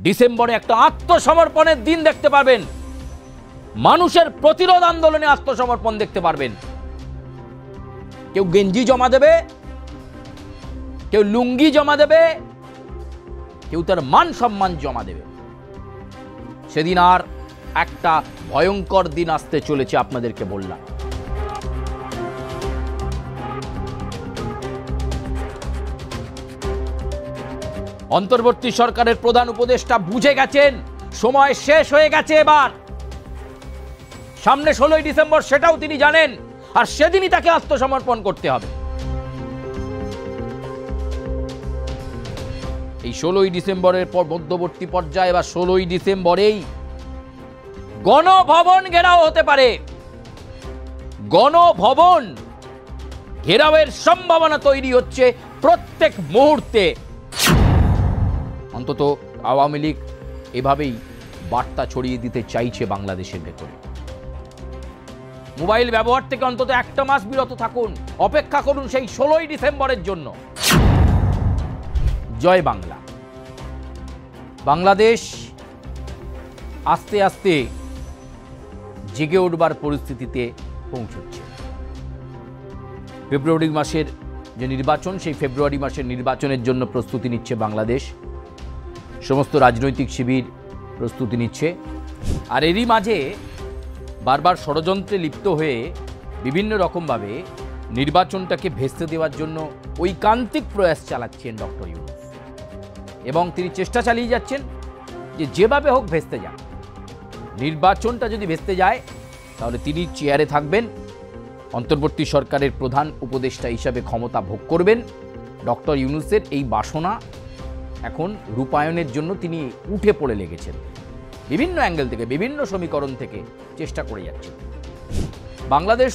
ডিসেম্বরে একটা আত্মসমর্পণের দিন দেখতে পারবেন, মানুষের প্রতিরোধ আন্দোলনে আত্মসমর্পণ দেখতে পারবেন। কেউ গেঞ্জি জমা দেবে, কেউ লুঙ্গি জমা দেবে, কেউ তার মান সম্মান জমা দেবে। সেদিন আর একটা ভয়ঙ্কর দিন আসতে চলেছে, আপনাদেরকে বললাম। অন্তর্বর্তী সরকারের প্রধান উপদেষ্টা বুঝে গেছেন সময় শেষ হয়ে গেছে। এবার সামনে 16ই ডিসেম্বর, সেটাও তিনি জানেন, আর সেদিনই তাকে আত্মসমর্পণ করতে হবে। এই 16ই ডিসেম্বরের পর মধ্যবর্তী পর্যায়ে বা 16ই ডিসেম্বরেই গণভবন ঘেরাও হতে পারে। গণভবন ঘেরাওয়ের সম্ভাবনা তৈরি হচ্ছে প্রত্যেক মুহূর্তে। অন্তত আওয়ামী লীগ এভাবেই বার্তা ছড়িয়ে দিতে চাইছে বাংলাদেশের ভেতরে। মোবাইল ব্যবহার থেকে অন্তত একটা মাস বিরত থাকুন, অপেক্ষা করুন সেই 16ই ডিসেম্বরের জন্য। জয় বাংলা। বাংলাদেশ আস্তে আস্তে জেগে উঠবার পরিস্থিতিতে পৌঁছচ্ছে। ফেব্রুয়ারি মাসের যে নির্বাচন, সেই ফেব্রুয়ারি মাসের নির্বাচনের জন্য প্রস্তুতি নিচ্ছে বাংলাদেশ। সমস্ত রাজনৈতিক শিবির প্রস্তুতি নিচ্ছে। আর এরই মাঝে বারবার ষড়যন্ত্রে লিপ্ত হয়ে বিভিন্ন রকমভাবে নির্বাচনটাকে ভেস্তে দেওয়ার জন্য ঐকান্তিক প্রয়াস চালাচ্ছেন ডক্টর ইউনূস, এবং তিনি চেষ্টা চালিয়ে যাচ্ছেন যে যেভাবে হোক ভেস্তে যান। নির্বাচনটা যদি ভেস্তে যায় তাহলে তিনি চেয়ারে থাকবেন, অন্তর্বর্তী সরকারের প্রধান উপদেষ্টা হিসাবে ক্ষমতা ভোগ করবেন। ডক্টর ইউনূসের এই বাসনা এখন রূপায়ণের জন্য তিনি উঠে পড়ে লেগেছেন, বিভিন্ন অ্যাঙ্গেল থেকে, বিভিন্ন সমীকরণ থেকে চেষ্টা করে যাচ্ছেন। বাংলাদেশ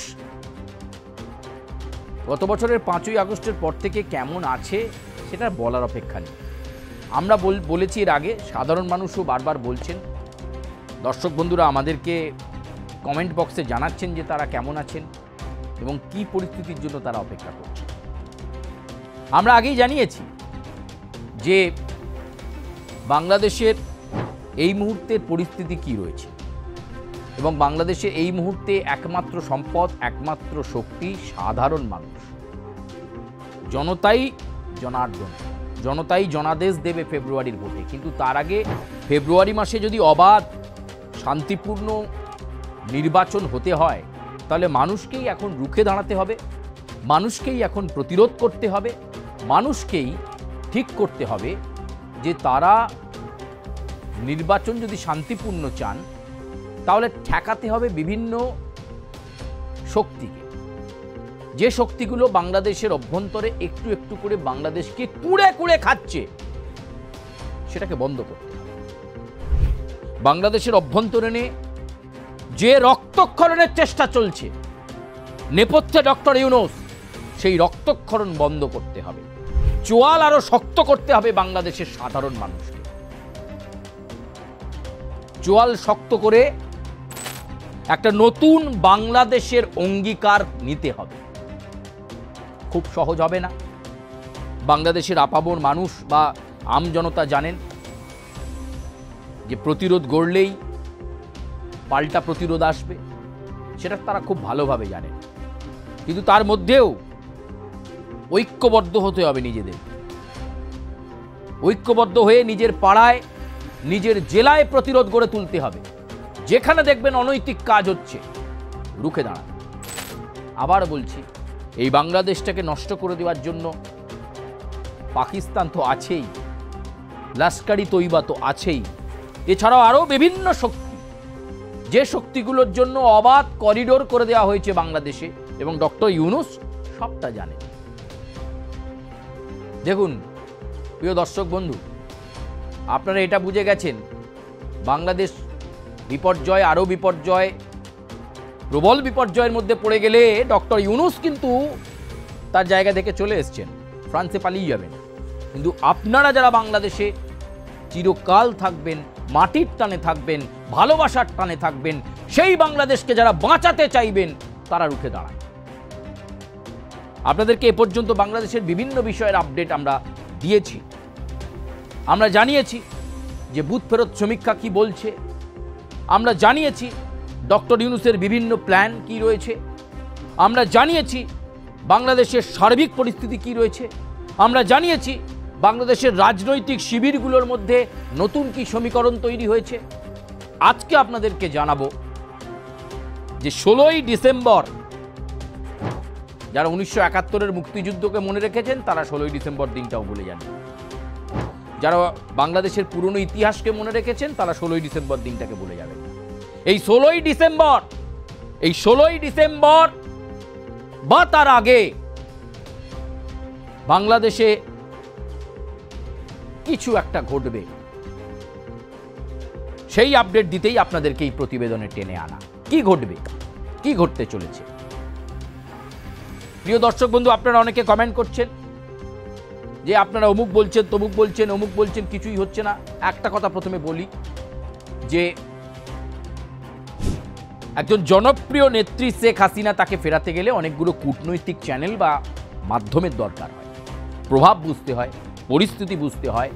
গত বছরের 5ই আগস্টের পর থেকে কেমন আছে সেটা বলার অপেক্ষা নেই। আমরা বলেছি এর আগে, সাধারণ মানুষও বারবার বলছেন, দর্শক বন্ধুরা আমাদেরকে কমেন্ট বক্সে জানাচ্ছেন যে তারা কেমন আছেন এবং কি পরিস্থিতির জন্য তারা অপেক্ষা করছে। আমরা আগেই জানিয়েছি যে বাংলাদেশের এই মুহূর্তের পরিস্থিতি কি রয়েছে, এবং বাংলাদেশে এই মুহূর্তে একমাত্র সম্পদ, একমাত্র শক্তি সাধারণ মানুষ। জনতাই জনার্দন, জনতাই জনাদেশ দেবে ফেব্রুয়ারির ভোটে। কিন্তু তার আগে ফেব্রুয়ারি মাসে যদি অবাধ শান্তিপূর্ণ নির্বাচন হতে হয়, তাহলে মানুষকেই এখন রুখে দাঁড়াতে হবে, মানুষকেই এখন প্রতিরোধ করতে হবে, মানুষকেই ঠিক করতে হবে যে তারা নির্বাচন যদি শান্তিপূর্ণ চান তাহলে ঠেকাতে হবে বিভিন্ন শক্তিকে, যে শক্তিগুলো বাংলাদেশের অভ্যন্তরে একটু একটু করে বাংলাদেশকে কুড়ে কুড়ে খাচ্ছে, সেটাকে বন্ধ করতে হবে। বাংলাদেশের অভ্যন্তরীণে যে রক্তক্ষরণের চেষ্টা চলছে নেপথ্যে ডক্টর ইউনূস, সেই রক্তক্ষরণ বন্ধ করতে হবে। চোয়াল আরো শক্ত করতে হবে বাংলাদেশের সাধারণ মানুষকে। চোয়াল শক্ত করে একটা নতুন বাংলাদেশের অঙ্গীকার নিতে হবে। খুব সহজ হবে না। বাংলাদেশের আপামর মানুষ বা আমজনতা জানেন যে প্রতিরোধ গড়লেই পাল্টা প্রতিরোধ আসবে, সেটা তারা খুব ভালোভাবে জানেন। কিন্তু তার মধ্যেও ঐক্যবদ্ধ হতে হবে নিজেদের। ঐক্যবদ্ধ হয়ে নিজের পাড়ায়, নিজের জেলায় প্রতিরোধ গড়ে তুলতে হবে। যেখানে দেখবেন অনৈতিক কাজ হচ্ছে, রুখে দাঁড়ান। আবার বলছি, এই বাংলাদেশটাকে নষ্ট করে দেওয়ার জন্য পাকিস্তান তো আছেই, লস্করি তৈবা তো আছেই, এছাড়াও আরও বিভিন্ন শক্তি, যে শক্তিগুলোর জন্য অবাধ করিডোর করে দেওয়া হয়েছে বাংলাদেশে, এবং ডক্টর ইউনূস সবটা জানেন। দেখুন প্রিয় দর্শক বন্ধু, আপনারা এটা বুঝে গেছেন বাংলাদেশ বিপর্যয়, আরও বিপর্যয়, প্রবল বিপর্যয়ের মধ্যে পড়ে গেলে ডক্টর ইউনূস কিন্তু তার জায়গা থেকে চলে এসছেন, ফ্রান্সে পালিয়ে যাবেন। কিন্তু আপনারা যারা বাংলাদেশে চিরকাল থাকবেন, মাটির টানে থাকবেন, ভালোবাসার টানে থাকবেন, সেই বাংলাদেশকে যারা বাঁচাতে চাইবেন, তারা রুখে দাঁড়ান। আপনাদেরকে এ পর্যন্ত বাংলাদেশের বিভিন্ন বিষয়ের আপডেট আমরা দিয়েছি। আমরা জানিয়েছি যে বুথ ফেরত সমীক্ষা কি বলছে, আমরা জানিয়েছি ডক্টর ইউনূসের বিভিন্ন প্ল্যান কি রয়েছে, আমরা জানিয়েছি বাংলাদেশের সার্বিক পরিস্থিতি কি রয়েছে, আমরা জানিয়েছি বাংলাদেশের রাজনৈতিক শিবিরগুলোর মধ্যে নতুন কি সমীকরণ তৈরি হয়েছে। আজকে আপনাদেরকে জানাবো যে 16ই ডিসেম্বর, যারা 1971-এর মুক্তিযুদ্ধকে মনে রেখেছেন তারা 16ই ডিসেম্বর দিনটাও ভুলে যান, যারা বাংলাদেশের পুরনো ইতিহাসকে মনে রেখেছেন তারা 16ই ডিসেম্বর দিনটাকে ভুলে যাবেন। এই 16ই ডিসেম্বর বা তার আগে বাংলাদেশে কিছু একটা ঘটবে, সেই আপডেট দিতেই আপনাদেরকে এই প্রতিবেদনে টেনে আনা। কি ঘটবে, কি ঘটতে চলেছে? প্রিয় দর্শক বন্ধু, আপনারা অনেকে কমেন্ট করছেন যে আপনারা অমুক বলছেন, তমুক বলছেন, অমুক বলছেন, কিছুই হচ্ছে না। একটা কথা প্রথমে বলি যে একজন জনপ্রিয় নেত্রী শেখ হাসিনা, তাকে ফেরাতে গেলে অনেকগুলো কূটনৈতিক চ্যানেল বা মাধ্যমের দরকার হয়, প্রভাব বুঝতে হয়, পরিস্থিতি বুঝতে হয়,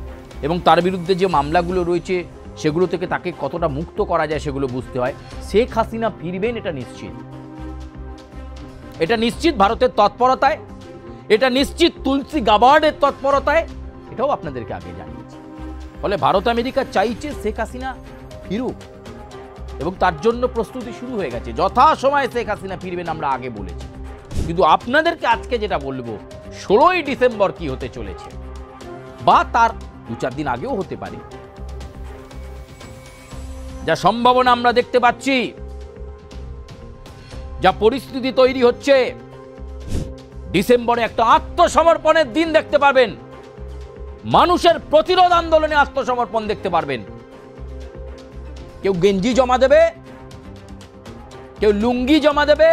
এবং তার বিরুদ্ধে যে মামলাগুলো রয়েছে সেগুলো থেকে তাকে কতটা মুক্ত করা যায় সেগুলো বুঝতে হয়। শেখ হাসিনা ফিরবেন এটা নিশ্চিত, এটা নিশ্চিত ভারতের তৎপরতায়, এটা নিশ্চিত তুলসী গাবার্ডের তৎপরতায়, এটাও আপনাদেরকে আগে জানিয়েছি। ফলে ভারত আমেরিকা চাইছে শেখ হাসিনা ফিরুক এবং তার জন্য প্রস্তুতি শুরু হয়ে গেছে। যথাসময়ে শেখ হাসিনা ফিরবেন আমরা আগে বলেছি, কিন্তু আপনাদেরকে আজকে যেটা বলবো 16ই ডিসেম্বর কি হতে চলেছে, বা তার 2-4 দিন আগেও হতে পারে, যা সম্ভাবনা আমরা দেখতে পাচ্ছি, যা পরিস্থিতি তৈরি হচ্ছে, ডিসেম্বরে একটা আত্মসমর্পণের দিন দেখতে পারবেন, মানুষের প্রতিরোধ আন্দোলনে আত্মসমর্পণ দেখতে পারবেন। কেউ গেঞ্জি জমা দেবে, কেউ লুঙ্গি জমা দেবে,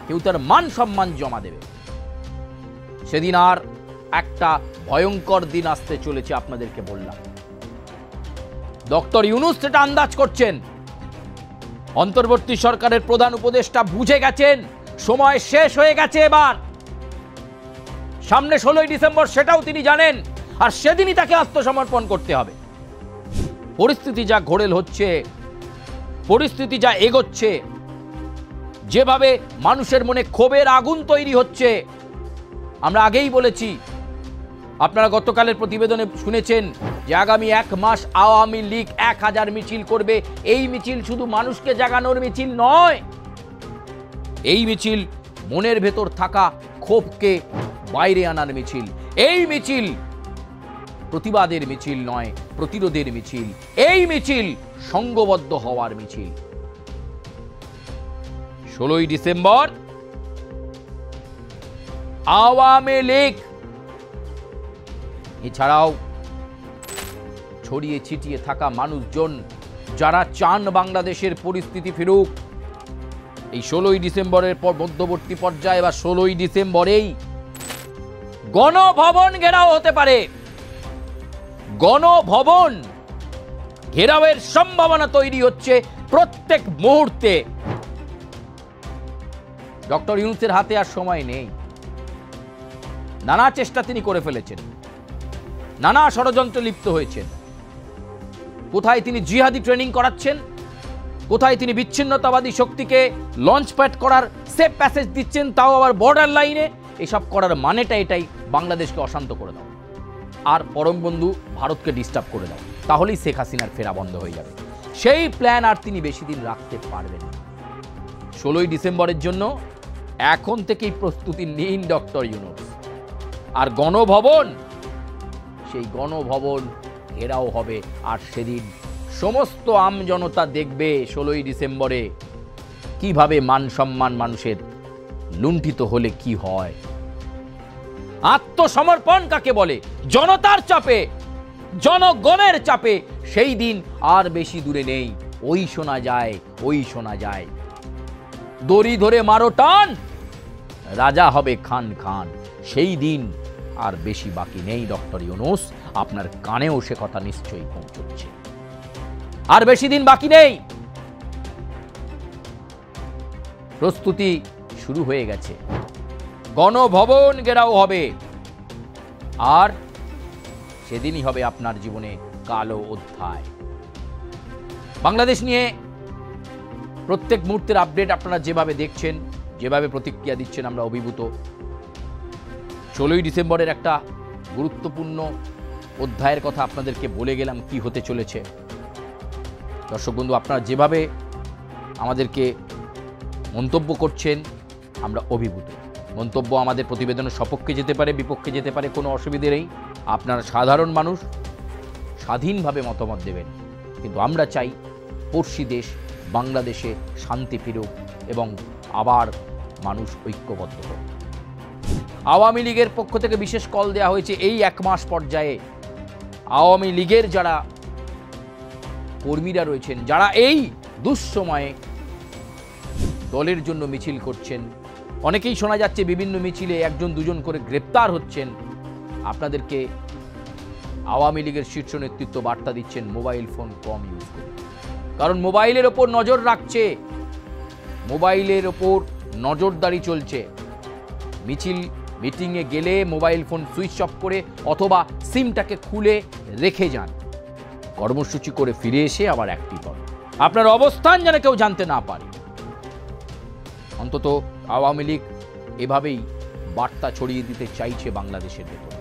কেউ তার মান সম্মান জমা দেবে। সেদিন আর একটা ভয়ঙ্কর দিন আসতে চলেছে, আপনাদেরকে বললাম। ডক্টর ইউনূস সেটা আন্দাজ করছেন, অন্তর্বর্তী সরকারের প্রধান উপদেষ্টা বুঝে গেছেন সময় শেষ হয়ে গেছে, এবার সামনে 16ই ডিসেম্বর, সেটাও তিনি জানেন, আর সেদিনই তাকে আত্মসমর্পণ করতে হবে। পরিস্থিতি যা ঘোরেল হচ্ছে, পরিস্থিতি যা এগোচ্ছে, যেভাবে মানুষের মনে ক্ষোভের আগুন তৈরি হচ্ছে, আমরা আগেই বলেছি, আপনারা গতকালের প্রতিবেদনে শুনেছেন যে আগামী 1 মাস আওয়ামী লীগ 1000 মিছিল করবে। এই মিছিল শুধু মানুষকে জাগানোর মিছিল নয়, এই মিছিল মনের ভেতর থাকা ক্ষোভকে বাইরে আনার মিছিল। এই মিছিল প্রতিবাদের মিছিল নয়, প্রতিরোধের মিছিল। এই মিছিল সংঘবদ্ধ হওয়ার মিছিল। 16ই ডিসেম্বর আওয়ামী লীগ এছাড়াও ছড়িয়ে ছিটিয়ে থাকা মানুষজন যারা চান বাংলাদেশের পরিস্থিতি ফিরুক, এই 16ই ডিসেম্বরের পর মধ্যবর্তী পর্যায়ে বা 16ই ডিসেম্বরেই গণভবন ঘেরাও হতে পারে। গণভবন ঘেরাওয়ের সম্ভাবনা তৈরি হচ্ছে প্রত্যেক মুহূর্তে। ডক্টর ইউনূসের হাতে আর সময় নেই, নানা চেষ্টা তিনি করে ফেলেছেন, নানা ষড়যন্ত্রে লিপ্ত হয়েছেন। কোথায় তিনি জিহাদি ট্রেনিং করাচ্ছেন, কোথায় তিনি বিচ্ছিন্নতাবাদী শক্তিকে লঞ্চ প্যাড করার সেফ প্যাসেজ দিচ্ছেন, তাও আবার বর্ডার লাইনে। এসব করার মানেটা এটাই, বাংলাদেশকে অশান্ত করে দাও আর পরম বন্ধু ভারতকে ডিস্টার্ব করে দাও, তাহলেই শেখ হাসিনার ফেরা বন্ধ হয়ে যাবে। সেই প্ল্যান আর তিনি বেশি দিন রাখতে পারবেন না। 16ই ডিসেম্বরের জন্য এখন থেকেই প্রস্তুতি নিন ডক্টর ইউনূস। আর গণভবন, সেই গণভবন ঘেরাও হবে, আর সেদিন সমস্ত আমজনতা দেখবে 16ই ডিসেম্বরে কিভাবে মান সম্মান মানুষের লুণ্ঠিত হলে কি হয়। আত্মসমর্পণ কাকে বলে? জনতার চাপে, জনগণের চাপে সেই দিন আর বেশি দূরে নেই। ওই শোনা যায়, ওই শোনা যায়, দড়ি ধরে মারো টান, রাজা হবে খান খান। সেই দিন আর বেশি বাকি নেই ডক্টর ইউনূস, আপনার কানেও সে কথা নিশ্চয়ই পৌঁছচ্ছে। আর বেশি দিন বাকি নেই, প্রস্তুতি শুরু হয়ে গেছে। গণভবন ঘেরাও হবে, আর সেদিনই হবে আপনার জীবনে কালো অধ্যায়। বাংলাদেশ নিয়ে প্রত্যেক মুহূর্তের আপডেট আপনারা যেভাবে দেখছেন, যেভাবে প্রতিক্রিয়া দিচ্ছেন, আমরা অভিভূত। 16ই ডিসেম্বরের একটা গুরুত্বপূর্ণ অধ্যায়ের কথা আপনাদেরকে বলে গেলাম কি হতে চলেছে। দর্শক বন্ধু, আপনারা যেভাবে আমাদেরকে মন্তব্য করছেন আমরা অভিভূত। মন্তব্য আমাদের প্রতিবেদনের সপক্ষে যেতে পারে, বিপক্ষে যেতে পারে, কোনো অসুবিধে নেই। আপনারা সাধারণ মানুষ, স্বাধীনভাবে মতামত দেবেন। কিন্তু আমরা চাই পড়শি দেশ বাংলাদেশে শান্তি ফিরুক এবং আবার মানুষ ঐক্যবদ্ধ হোক। আওয়ামী লীগের পক্ষ থেকে বিশেষ কল দেওয়া হয়েছে এই 1 মাস পর্যায়ে। আওয়ামী লীগের যারা কর্মীরা রয়েছেন, যারা এই দুঃসময়ে দলের জন্য মিছিল করছেন, অনেকেই শোনা যাচ্ছে বিভিন্ন মিছিলে 1-2 করে গ্রেপ্তার হচ্ছেন, আপনাদেরকে আওয়ামী লীগের শীর্ষ নেতৃত্ব বার্তা দিচ্ছেন মোবাইল ফোন কম ইউজ করুন। কারণ মোবাইলের ওপর নজর রাখছে, মোবাইলের ওপর নজরদারি চলছে। মিটিংয়ে গেলে মোবাইল ফোন সুইচ অফ করে অথবা সিমটাকে খুলে রেখে যান। কর্মসূচি করে ফিরে এসে আবার অ্যাক্টিভ হন। আপনার অবস্থান যেন কেউ জানতে না পারে। অন্তত আওয়ামী লীগ এভাবেই বার্তা ছড়িয়ে দিতে চাইছে বাংলাদেশের ভেতর।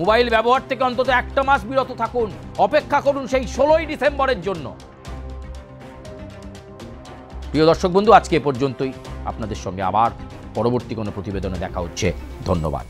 মোবাইল ব্যবহার থেকে অন্তত 1 মাস বিরত থাকুন, অপেক্ষা করুন সেই 16ই ডিসেম্বরের জন্য। প্রিয় দর্শক বন্ধু, আজকে এ পর্যন্তই। আপনাদের সঙ্গে আবার পরবর্তী কোনো প্রতিবেদনে দেখা হচ্ছে। ধন্যবাদ।